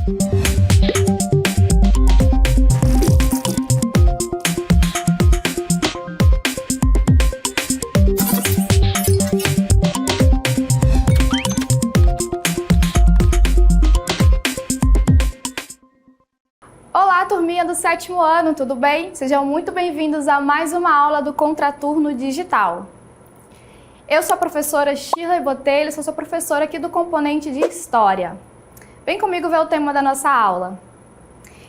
Olá, turminha do 7º ano, tudo bem? Sejam muito bem-vindos a mais uma aula do Contraturno Digital. Eu sou a professora Shirley Botelho, sou professora aqui do componente de História. Vem comigo ver o tema da nossa aula.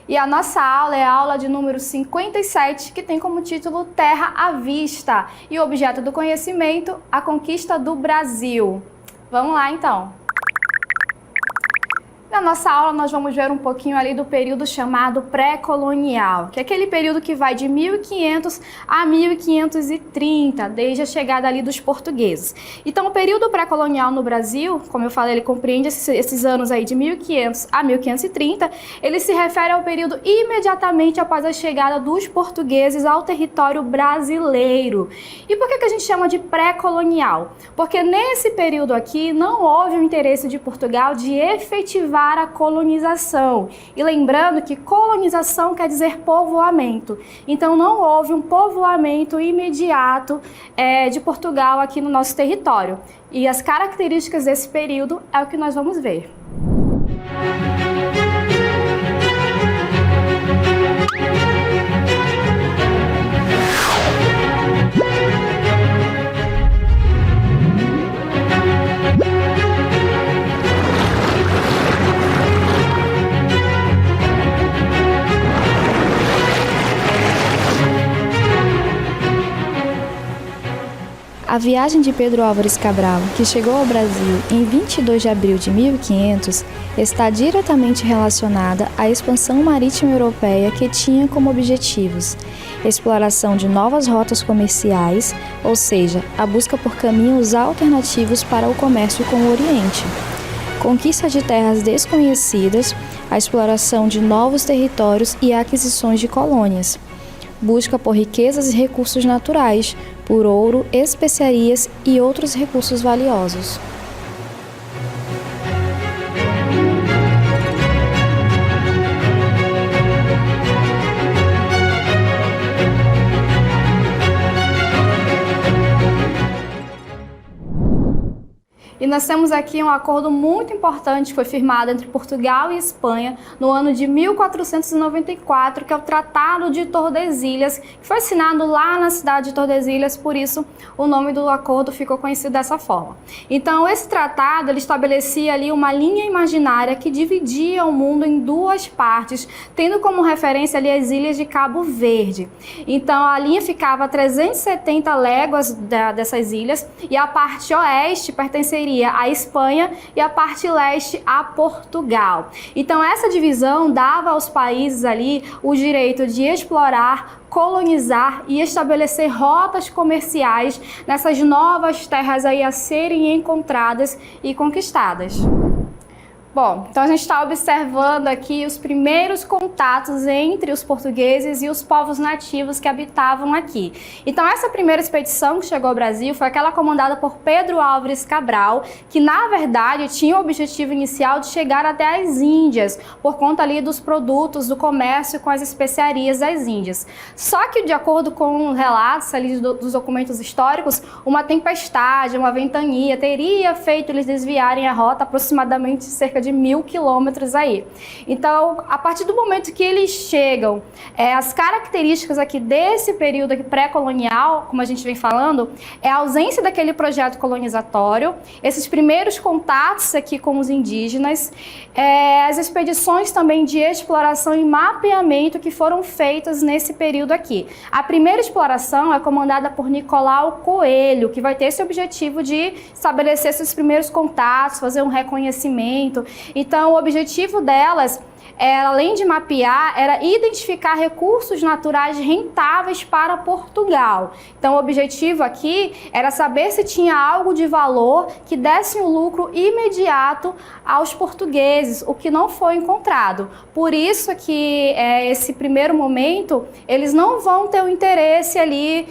E a nossa aula é a aula de número 57, que tem como título Terra à Vista e o objeto do conhecimento, a conquista do Brasil. Vamos lá, então. Na nossa aula, nós vamos ver um pouquinho ali do período chamado pré-colonial, que é aquele período que vai de 1500 a 1530, desde a chegada ali dos portugueses. Então, o período pré-colonial no Brasil, como eu falei, ele compreende esses anos aí de 1500 a 1530, ele se refere ao período imediatamente após a chegada dos portugueses ao território brasileiro. E por que a gente chama de pré-colonial? Porque nesse período aqui não houve o interesse de Portugal de efetivar a colonização. E lembrando que colonização quer dizer povoamento. Então não houve um povoamento imediato de Portugal aqui no nosso território. E as características desse período é o que nós vamos ver. A viagem de Pedro Álvares Cabral, que chegou ao Brasil em 22 de abril de 1500, está diretamente relacionada à expansão marítima europeia que tinha como objetivos exploração de novas rotas comerciais, ou seja, a busca por caminhos alternativos para o comércio com o Oriente, conquista de terras desconhecidas, a exploração de novos territórios e a aquisições de colônias, busca por riquezas e recursos naturais, por ouro, especiarias e outros recursos valiosos. E nós temos aqui um acordo muito importante que foi firmado entre Portugal e Espanha no ano de 1494, que é o Tratado de Tordesilhas, que foi assinado lá na cidade de Tordesilhas, por isso o nome do acordo ficou conhecido dessa forma. Então esse tratado ele estabelecia ali uma linha imaginária que dividia o mundo em duas partes, tendo como referência ali as ilhas de Cabo Verde. Então a linha ficava a 370 léguas dessas ilhas e a parte oeste pertenceria à Espanha e a parte leste a Portugal. Então essa divisão dava aos países ali o direito de explorar, colonizar e estabelecer rotas comerciais nessas novas terras aí a serem encontradas e conquistadas. Bom, então a gente está observando aqui os primeiros contatos entre os portugueses e os povos nativos que habitavam aqui. Então essa primeira expedição que chegou ao Brasil foi aquela comandada por Pedro Álvares Cabral, que na verdade tinha o objetivo inicial de chegar até as Índias, por conta ali dos produtos do comércio com as especiarias das Índias. Só que de acordo com relatos ali dos documentos históricos, uma tempestade, uma ventania teria feito eles desviarem a rota aproximadamente cerca de 1000 quilômetros aí. Então, a partir do momento que eles chegam, as características aqui desse período aqui pré-colonial, como a gente vem falando, é a ausência daquele projeto colonizatório, esses primeiros contatos aqui com os indígenas, as expedições também de exploração e mapeamento que foram feitas nesse período aqui. A primeira exploração é comandada por Nicolau Coelho, que vai ter esse objetivo de estabelecer esses primeiros contatos, fazer um reconhecimento. Então, o objetivo delas, além de mapear, era identificar recursos naturais rentáveis para Portugal. Então, o objetivo aqui era saber se tinha algo de valor que desse um lucro imediato aos portugueses, o que não foi encontrado. Por isso que, esse primeiro momento, eles não vão ter o interesse ali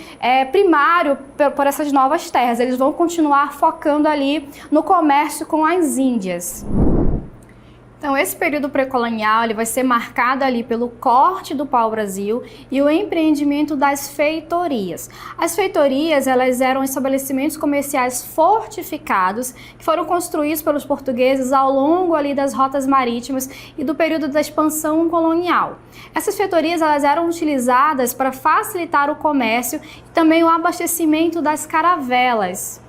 primário por essas novas terras. Eles vão continuar focando ali no comércio com as Índias. Então, esse período pré-colonial ele vai ser marcado ali pelo corte do pau-brasil e o empreendimento das feitorias. As feitorias, elas eram estabelecimentos comerciais fortificados que foram construídos pelos portugueses ao longo ali das rotas marítimas e do período da expansão colonial. Essas feitorias, elas eram utilizadas para facilitar o comércio e também o abastecimento das caravelas.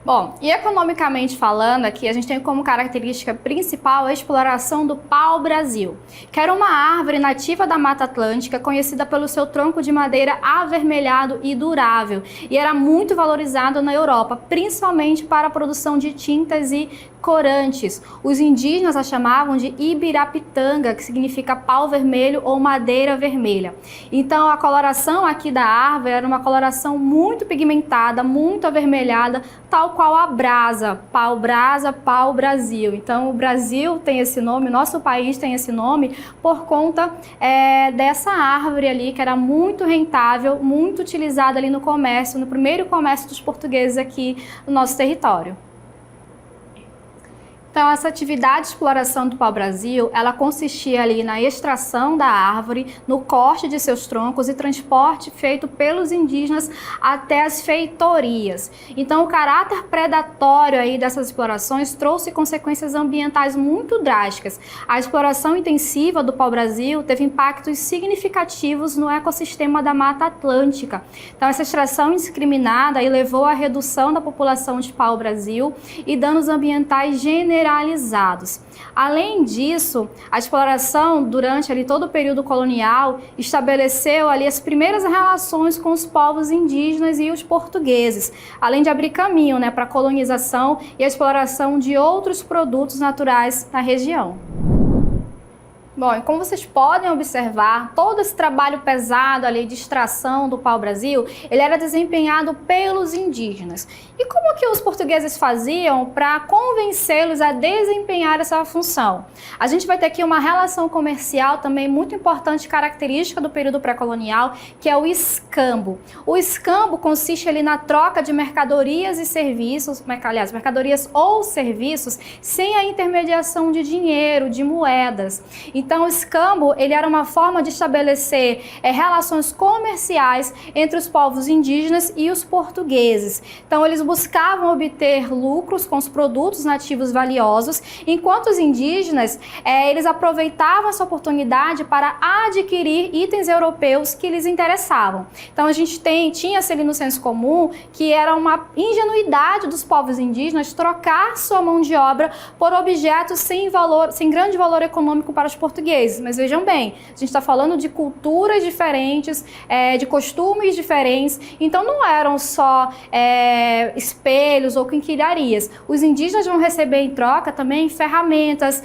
Bom, e economicamente falando aqui, a gente tem como característica principal a exploração do pau-brasil, que era uma árvore nativa da Mata Atlântica, conhecida pelo seu tronco de madeira avermelhado e durável, e era muito valorizado na Europa, principalmente para a produção de tintas e corantes. Os indígenas a chamavam de ibirapitanga, que significa pau vermelho ou madeira vermelha. Então a coloração aqui da árvore era uma coloração muito pigmentada, muito avermelhada, tal qual a brasa, pau-brasil. Então o Brasil tem esse nome, nosso país tem esse nome por conta dessa árvore ali, que era muito rentável, muito utilizada ali no comércio, no primeiro comércio dos portugueses aqui no nosso território. Então, essa atividade de exploração do pau-brasil, ela consistia ali na extração da árvore, no corte de seus troncos e transporte feito pelos indígenas até as feitorias. Então, o caráter predatório aí dessas explorações trouxe consequências ambientais muito drásticas. A exploração intensiva do pau-brasil teve impactos significativos no ecossistema da Mata Atlântica. Então, essa extração indiscriminada aí levou à redução da população de pau-brasil e danos ambientais generalizados. Além disso, a exploração durante ali todo o período colonial estabeleceu ali as primeiras relações com os povos indígenas e os portugueses, além de abrir caminho, para a colonização e a exploração de outros produtos naturais na região. Bom, e como vocês podem observar, todo esse trabalho pesado ali de extração do pau-brasil, ele era desempenhado pelos indígenas. E como que os portugueses faziam para convencê-los a desempenhar essa função? A gente vai ter aqui uma relação comercial também muito importante, característica do período pré-colonial, que é o escambo. O escambo consiste ali na troca de mercadorias e serviços, aliás, mercadorias ou serviços, sem a intermediação de dinheiro, de moedas. Então, o escambo ele era uma forma de estabelecer relações comerciais entre os povos indígenas e os portugueses. Então, eles buscavam obter lucros com os produtos nativos valiosos, enquanto os indígenas eles aproveitavam essa oportunidade para adquirir itens europeus que lhes interessavam. Então, a gente tinha-se ali no senso comum que era uma ingenuidade dos povos indígenas trocar sua mão de obra por objetos sem grande valor econômico para os portugueses. Mas vejam bem, a gente está falando de culturas diferentes, de costumes diferentes, então não eram só espelhos ou quinquilharias. Os indígenas vão receber em troca também ferramentas,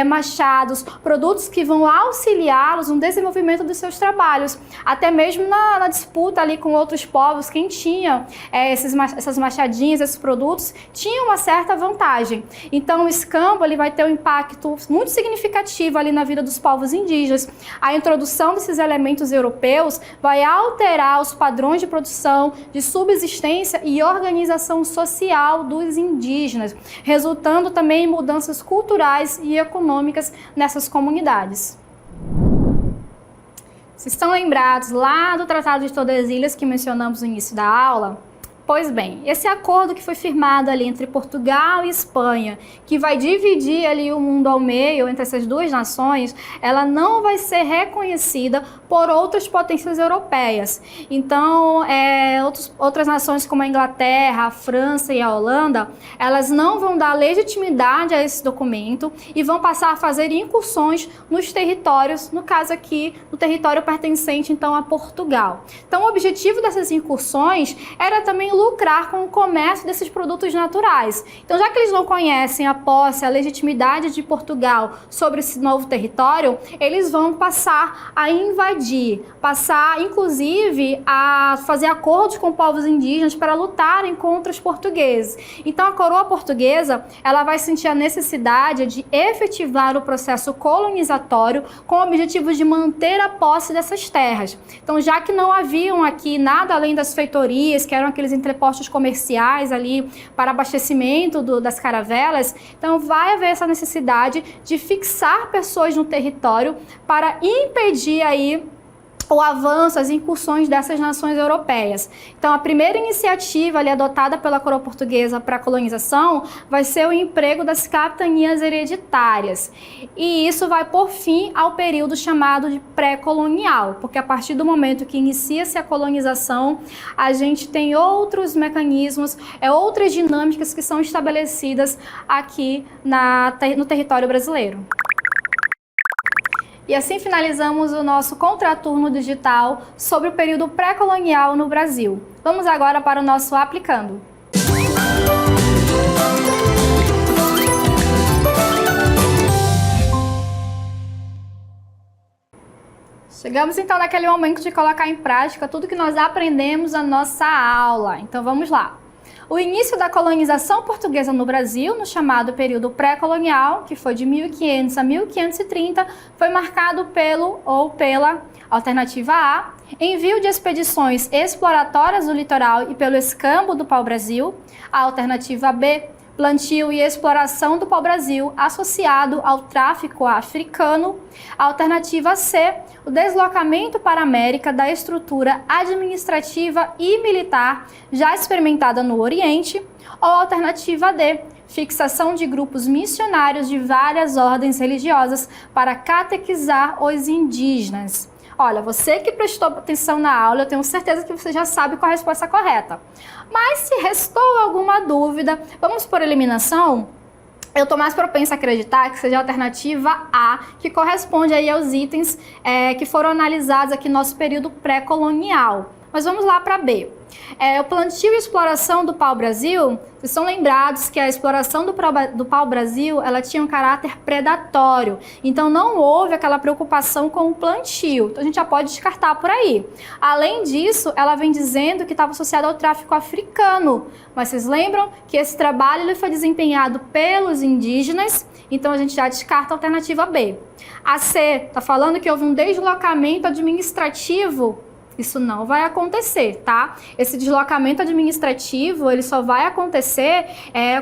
machados, produtos que vão auxiliá-los no desenvolvimento dos seus trabalhos, até mesmo na disputa ali com outros povos. Quem tinha essas machadinhas, esses produtos, tinha uma certa vantagem. Então o escambo ele vai ter um impacto muito significativo ali na vida dos povos indígenas. A introdução desses elementos europeus vai alterar os padrões de produção, de subsistência e organização social dos indígenas, resultando também em mudanças culturais e econômicas nessas comunidades. Vocês estão lembrados lá do Tratado de Tordesilhas que mencionamos no início da aula? Pois bem, esse acordo que foi firmado ali entre Portugal e Espanha, que vai dividir ali o mundo ao meio entre essas duas nações, ela não vai ser reconhecida por outras potências europeias. Então, outras nações como a Inglaterra, a França e a Holanda, elas não vão dar legitimidade a esse documento e vão passar a fazer incursões nos territórios, no caso aqui, no território pertencente então a Portugal. Então, o objetivo dessas incursões era também lucrar com o comércio desses produtos naturais. Então, já que eles não conhecem a posse, a legitimidade de Portugal sobre esse novo território, eles vão passar a invadir, passar, inclusive, a fazer acordos com povos indígenas para lutarem contra os portugueses. Então, a coroa portuguesa, ela vai sentir a necessidade de efetivar o processo colonizatório com o objetivo de manter a posse dessas terras. Então, já que não haviam aqui nada além das feitorias, que eram aqueles entrepostos comerciais ali para abastecimento das caravelas. Então vai haver essa necessidade de fixar pessoas no território para impedir aí o avanço, as incursões dessas nações europeias. Então, a primeira iniciativa ali adotada pela coroa portuguesa para a colonização vai ser o emprego das capitanias hereditárias. E isso vai por fim ao período chamado de pré-colonial, porque a partir do momento que inicia-se a colonização, a gente tem outros mecanismos, outras dinâmicas que são estabelecidas aqui no território brasileiro. E assim finalizamos o nosso contraturno digital sobre o período pré-colonial no Brasil. Vamos agora para o nosso Aplicando. Chegamos então naquele momento de colocar em prática tudo que nós aprendemos na nossa aula. Então vamos lá. O início da colonização portuguesa no Brasil, no chamado período pré-colonial, que foi de 1500 a 1530, foi marcado pela alternativa A, envio de expedições exploratórias do litoral e pelo escambo do pau-brasil, a alternativa B, plantio e exploração do pau-brasil associado ao tráfico africano, a alternativa C, o deslocamento para a América da estrutura administrativa e militar já experimentada no Oriente, ou a alternativa D, fixação de grupos missionários de várias ordens religiosas para catequizar os indígenas. Olha, você que prestou atenção na aula, eu tenho certeza que você já sabe qual é a resposta correta. Mas se restou alguma dúvida, vamos por eliminação? Eu estou mais propensa a acreditar que seja a alternativa A, que corresponde aí aos itens que foram analisados aqui no nosso período pré-colonial. Mas vamos lá para B. O plantio e exploração do pau-brasil, vocês são lembrados que a exploração do pau-brasil, ela tinha um caráter predatório. Então não houve aquela preocupação com o plantio. Então a gente já pode descartar por aí. Além disso, ela vem dizendo que estava associada ao tráfico africano. Mas vocês lembram que esse trabalho ele foi desempenhado pelos indígenas, então a gente já descarta a alternativa B. A C está falando que houve um deslocamento administrativo. Isso não vai acontecer, tá? Esse deslocamento administrativo, ele só vai acontecer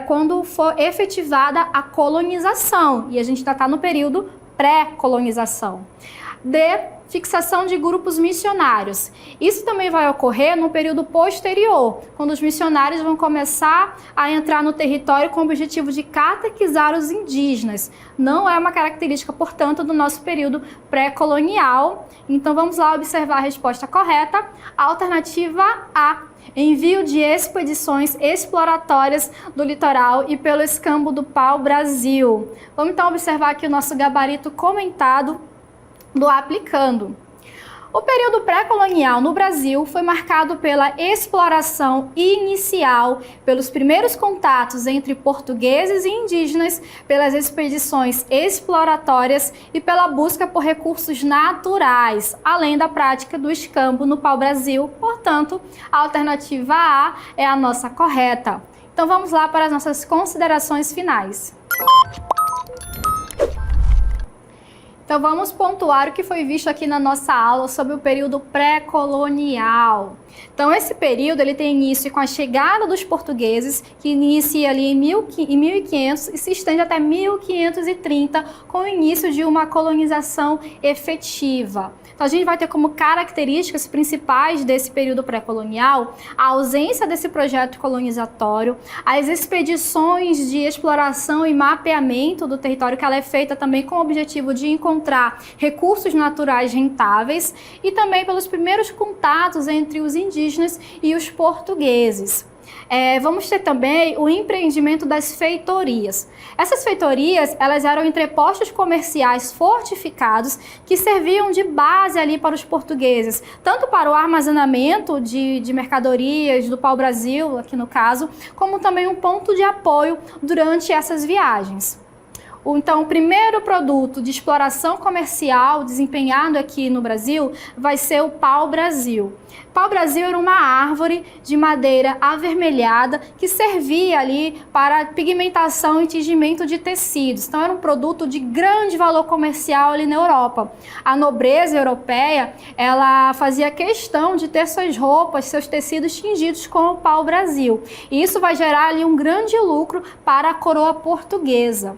quando for efetivada a colonização. E a gente ainda está no período pré-colonização. D, fixação de grupos missionários. Isso também vai ocorrer no período posterior, quando os missionários vão começar a entrar no território com o objetivo de catequizar os indígenas. Não é uma característica, portanto, do nosso período pré-colonial. Então vamos lá observar a resposta correta. A alternativa A, envio de expedições exploratórias do litoral e pelo escambo do pau-brasil. Vamos então observar aqui o nosso gabarito comentado do Aplicando. O período pré-colonial no Brasil foi marcado pela exploração inicial, pelos primeiros contatos entre portugueses e indígenas, pelas expedições exploratórias e pela busca por recursos naturais, além da prática do escambo no pau-brasil. Portanto, a alternativa A é a nossa correta. Então vamos lá para as nossas considerações finais. Então vamos pontuar o que foi visto aqui na nossa aula sobre o período pré-colonial. Então esse período ele tem início com a chegada dos portugueses, que inicia ali em 1500 e se estende até 1530, com o início de uma colonização efetiva. Então a gente vai ter como características principais desse período pré-colonial a ausência desse projeto colonizatório, as expedições de exploração e mapeamento do território, que ela é feita também com o objetivo de encontrar recursos naturais rentáveis, e também pelos primeiros contatos entre os indígenas e os portugueses. Vamos ter também o empreendimento das feitorias. Essas feitorias, elas eram entrepostos comerciais fortificados que serviam de base ali para os portugueses, tanto para o armazenamento de mercadorias do pau-brasil, aqui no caso, como também um ponto de apoio durante essas viagens. Então, o primeiro produto de exploração comercial desempenhado aqui no Brasil vai ser o pau-brasil. Pau-brasil era uma árvore de madeira avermelhada que servia ali para pigmentação e tingimento de tecidos. Então, era um produto de grande valor comercial ali na Europa. A nobreza europeia, ela fazia questão de ter suas roupas, seus tecidos tingidos com o pau-brasil. E isso vai gerar ali um grande lucro para a coroa portuguesa.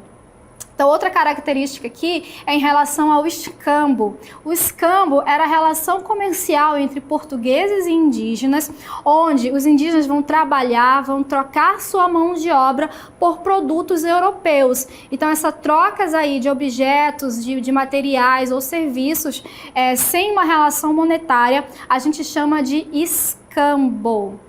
Então, outra característica aqui é em relação ao escambo. O escambo era a relação comercial entre portugueses e indígenas, onde os indígenas vão trabalhar, vão trocar sua mão de obra por produtos europeus. Então, essas trocas aí de objetos, de materiais ou serviços sem uma relação monetária, a gente chama de escambo.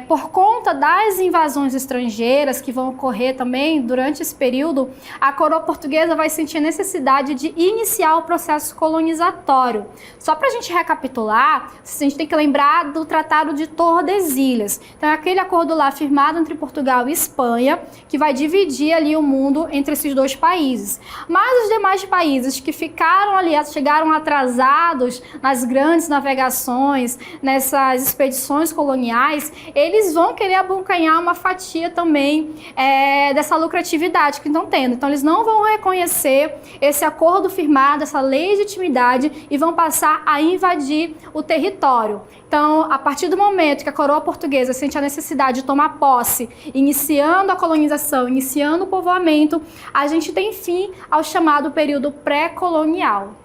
Por conta das invasões estrangeiras que vão ocorrer também durante esse período, a coroa portuguesa vai sentir a necessidade de iniciar o processo colonizatório. Só para a gente recapitular, a gente tem que lembrar do Tratado de Tordesilhas. Então, é aquele acordo lá firmado entre Portugal e Espanha, que vai dividir ali o mundo entre esses dois países. Mas os demais países que ficaram ali, chegaram atrasados nas grandes navegações, nessas expedições coloniais, eles vão querer abocanhar uma fatia também dessa lucratividade que estão tendo. Então, eles não vão reconhecer esse acordo firmado, essa legitimidade, e vão passar a invadir o território. Então, a partir do momento que a coroa portuguesa sente a necessidade de tomar posse, iniciando a colonização, iniciando o povoamento, a gente tem fim ao chamado período pré-colonial.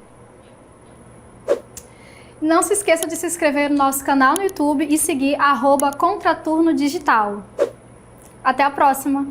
Não se esqueça de se inscrever no nosso canal no YouTube e seguir @Contraturno Digital. Até a próxima!